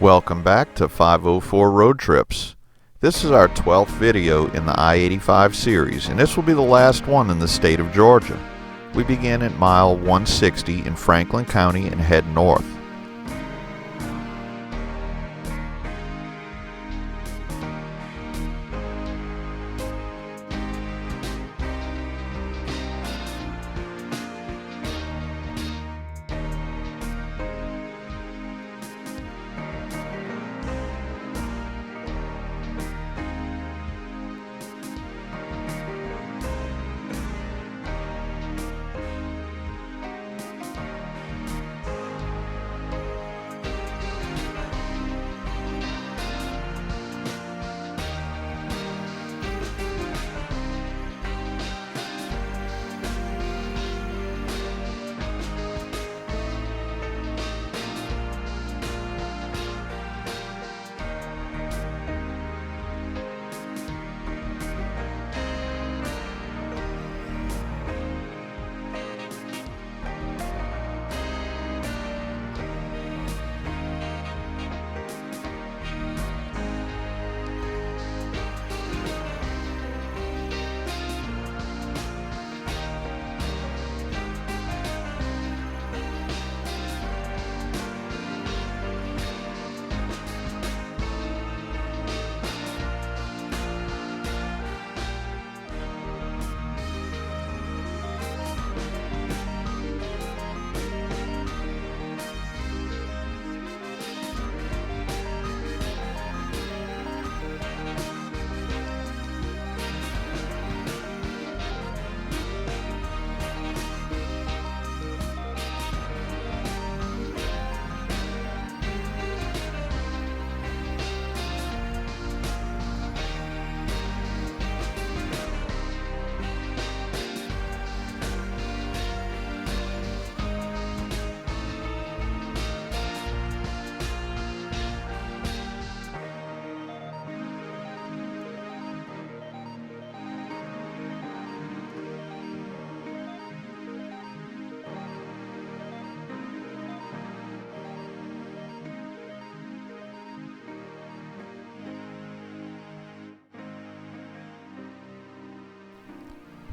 Welcome back to 504 Road Trips. This is our 12th video in the I-85 series, and this will be the last one in the state of Georgia. We begin at mile 160 in Franklin County and head north.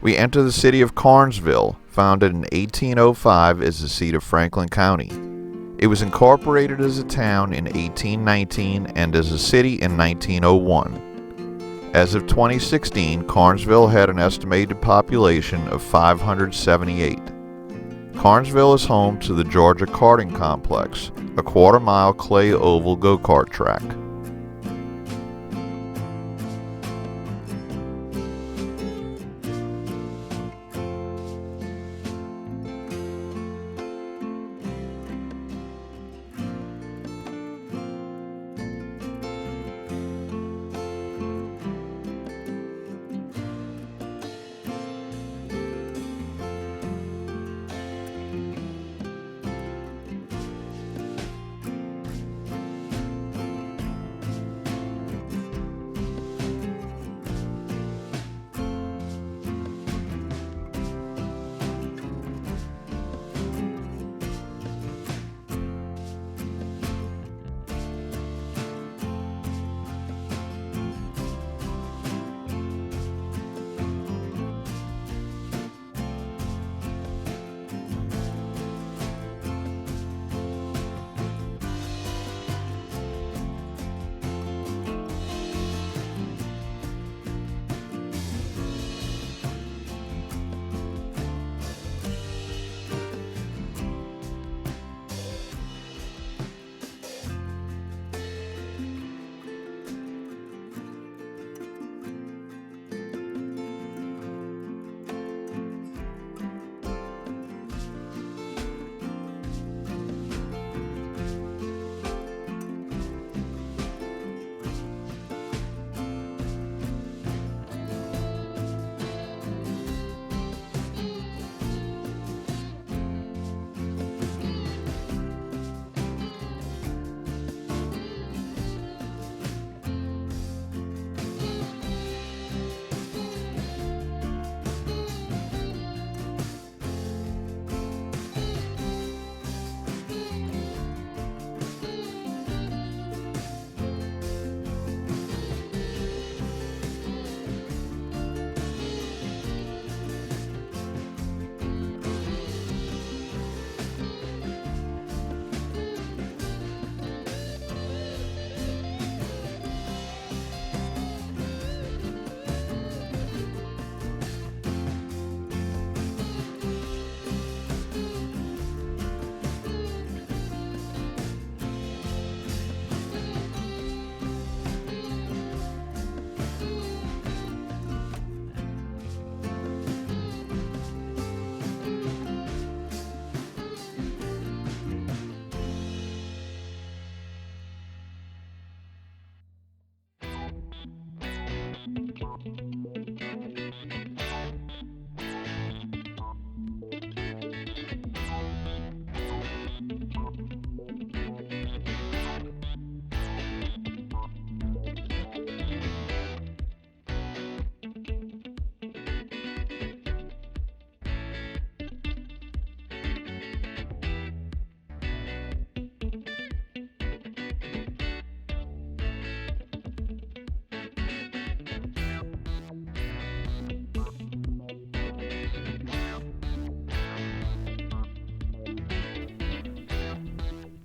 We enter the city of Carnesville, founded in 1805 as the seat of Franklin County. It was incorporated as a town in 1819 and as a city in 1901. As of 2016, Carnesville had an estimated population of 578. Carnesville is home to the Georgia Karting Complex, a quarter-mile clay oval go-kart track.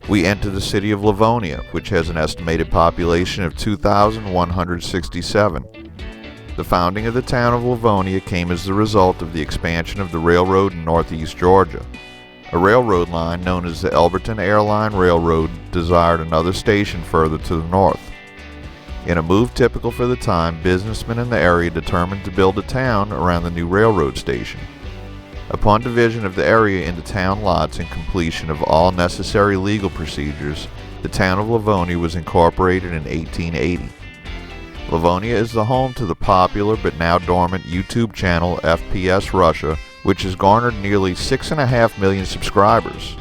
we enter the city of Lavonia, which has an estimated population of 2,167. The founding of the town of Lavonia came as the result of the expansion of the railroad in northeast Georgia. A railroad line known as the Elberton Airline Railroad desired another station further to the north. In a move typical for the time, businessmen in the area determined to build a town around the new railroad station. Upon division of the area into town lots and completion of all necessary legal procedures, the town of Lavonia was incorporated in 1880. Lavonia is the home to the popular but now dormant YouTube channel FPS Russia, which has garnered nearly 6.5 million subscribers.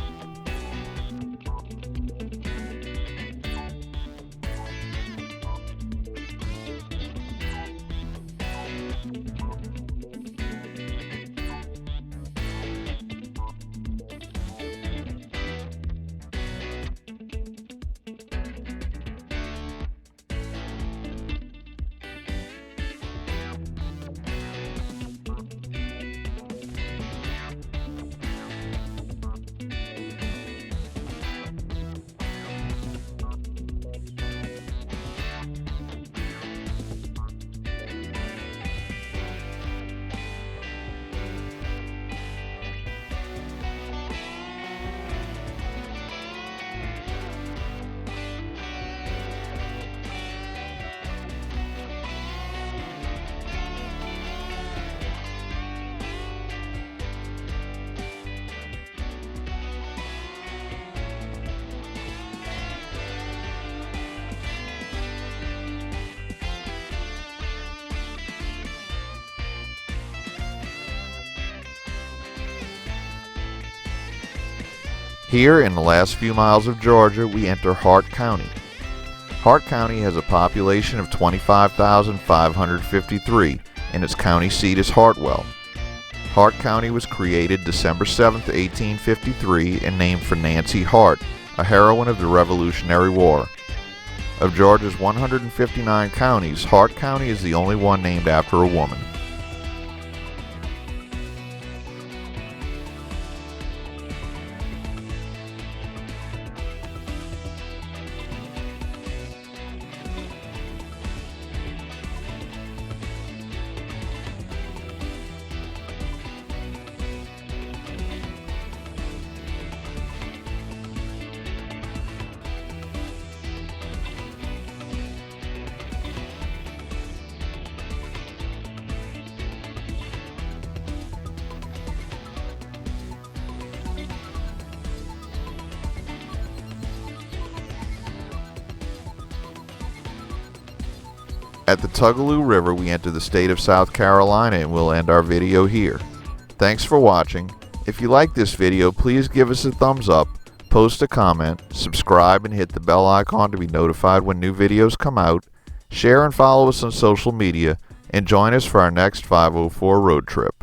Here, in the last few miles of Georgia, we enter Hart County. Hart County has a population of 25,553, and its county seat is Hartwell. Hart County was created December 7, 1853, and named for Nancy Hart, a heroine of the Revolutionary War. Of Georgia's 159 counties, Hart County is the only one named after a woman. At the Tugaloo River, we enter the state of South Carolina, and we'll end our video here. Thanks for watching. If you like this video, please give us a thumbs up, post a comment, subscribe, and hit the bell icon to be notified when new videos come out. Share and follow us on social media, and join us for our next 504 road trip.